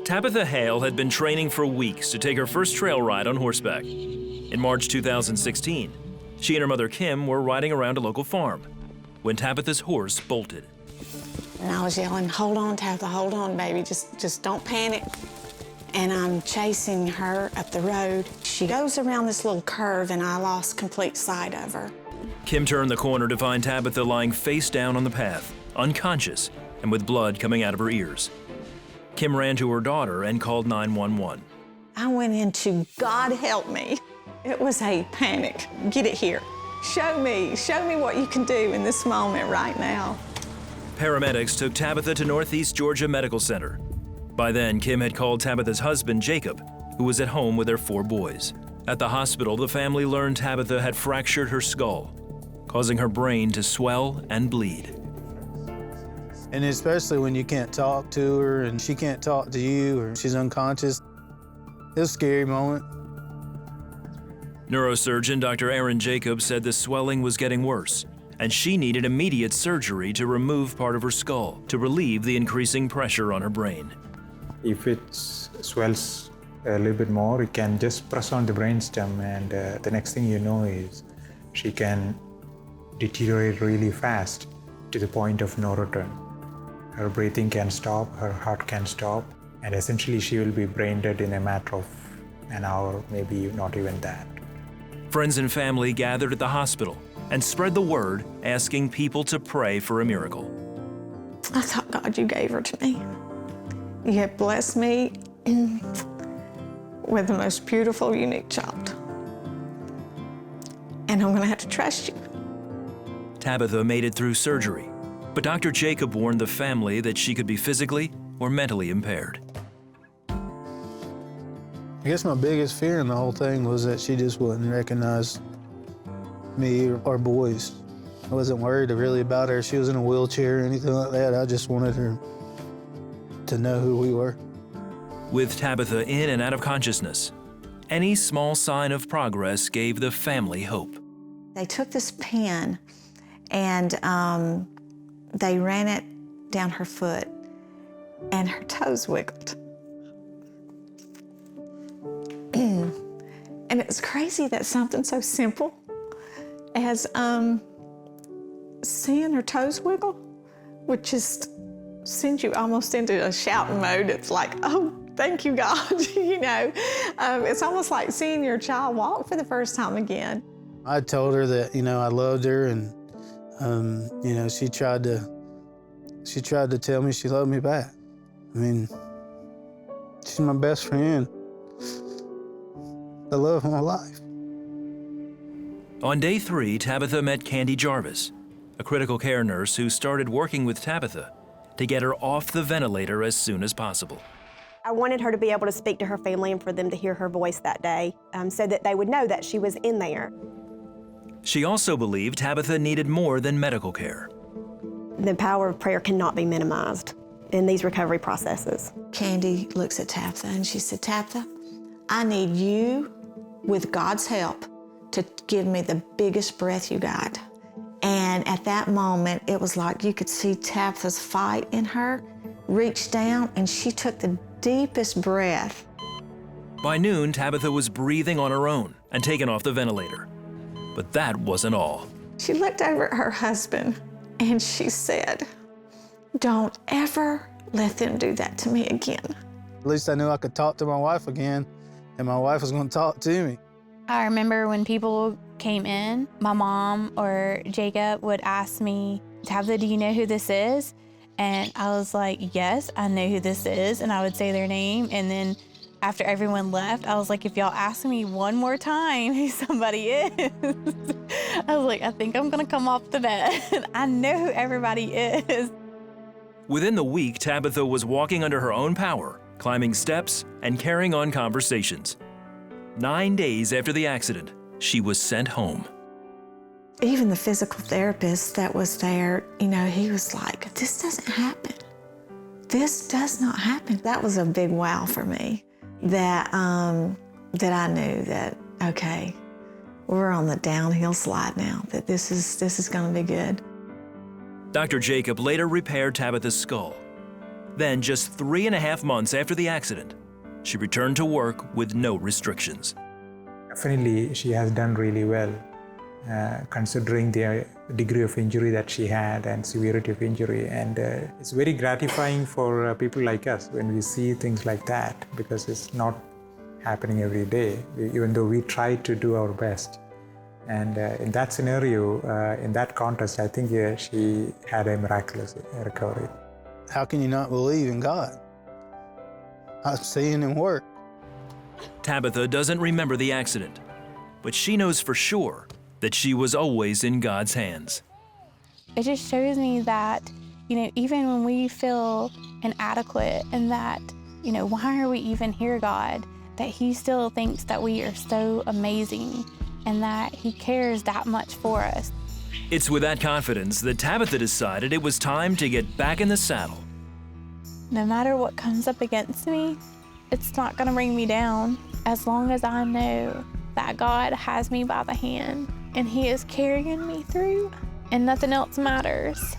Tabitha Hale had been training for weeks to take her first trail ride on horseback. In March 2016, she and her mother Kim were riding around a local farm when Tabitha's horse bolted. And I was yelling, "Hold on, Tabitha, hold on, baby, just don't panic." And I'm chasing her up the road. She goes around this little curve and I lost complete sight of her. Kim turned the corner to find Tabitha lying face down on the path, unconscious and with blood coming out of her ears. Kim ran to her daughter and called 911. I went into God help me. It was a panic. Get it here. Show me what you can do in this moment right now. Paramedics took Tabitha to Northeast Georgia Medical Center. By then, Kim had called Tabitha's husband, Jacob, who was at home with their 4 boys. At the hospital, the family learned Tabitha had fractured her skull, causing her brain to swell and bleed. And especially when you can't talk to her and she can't talk to you or she's unconscious, it was a scary moment. Neurosurgeon Dr. Aaron Jacobs said the swelling was getting worse, and she needed immediate surgery to remove part of her skull to relieve the increasing pressure on her brain. If it swells a little bit more, it can just press on the brainstem, and the next thing you know is she can deteriorate really fast to the point of no return. Her breathing can stop, her heart can stop, and essentially she will be brain dead in a matter of an hour, maybe not even that. Friends and family gathered at the hospital and spread the word, asking people to pray for a miracle. I thought, God, you gave her to me. You have blessed me with the most beautiful, unique child. And I'm gonna have to trust you. Tabitha made it through surgery, but Dr. Jacob warned the family that she could be physically or mentally impaired. I guess my biggest fear in the whole thing was that she just wouldn't recognize me or our boys. I wasn't worried really about her. She was in a wheelchair or anything like that. I just wanted her to know who we were. With Tabitha in and out of consciousness, any small sign of progress gave the family hope. They took this pen and they ran it down her foot and her toes wiggled. And it's crazy that something so simple as seeing her toes wiggle would just send you almost into a shouting mode. It's like, oh, thank you, God. You know, it's almost like seeing your child walk for the first time again. I told her that, you know, I loved her, and you know, she tried to tell me she loved me back. I mean, she's my best friend. The love of my life. On day 3, Tabitha met Candy Jarvis, a critical care nurse who started working with Tabitha to get her off the ventilator as soon as possible. I wanted her to be able to speak to her family and for them to hear her voice that day so that they would know that she was in there. She also believed Tabitha needed more than medical care. The power of prayer cannot be minimized in these recovery processes. Candy looks at Tabitha and she said, Tabitha, I need you, with God's help, to give me the biggest breath you got. And at that moment, it was like you could see Tabitha's fight in her reach down, and she took the deepest breath. By noon, Tabitha was breathing on her own and taken off the ventilator. But that wasn't all. She looked over at her husband and she said, don't ever let them do that to me again. At least I knew I could talk to my wife again, and my wife was going to talk to me. I remember when people came in, my mom or Jacob would ask me, Tabitha, do you know who this is? And I was like, yes, I know who this is. And I would say their name. And then after everyone left, I was like, if y'all ask me one more time who somebody is, I was like, I think I'm gonna come off the bed. I know who everybody is. Within the week, Tabitha was walking under her own power, climbing steps and carrying on conversations. 9 days after the accident, she was sent home. Even the physical therapist that was there, you know, he was like, this doesn't happen. This does not happen. That was a big wow for me, that I knew that, okay, we're on the downhill slide now, that this is gonna be good. Dr. Jacob later repaired Tabitha's skull. Then, just 3.5 months after the accident, she returned to work with no restrictions. Definitely, she has done really well, considering the degree of injury that she had and severity of injury. And it's very gratifying for people like us when we see things like that, because it's not happening every day, even though we try to do our best. And in that scenario, in that context, I think she had a miraculous recovery. How can you not believe in God? I've seen him work. Tabitha doesn't remember the accident, but she knows for sure that she was always in God's hands. It just shows me that, even when we feel inadequate and that, why are we even here, God? That he still thinks that we are so amazing and that he cares that much for us. It's with that confidence that Tabitha decided it was time to get back in the saddle. No matter what comes up against me, it's not gonna bring me down as long as I know that God has me by the hand and he is carrying me through and nothing else matters.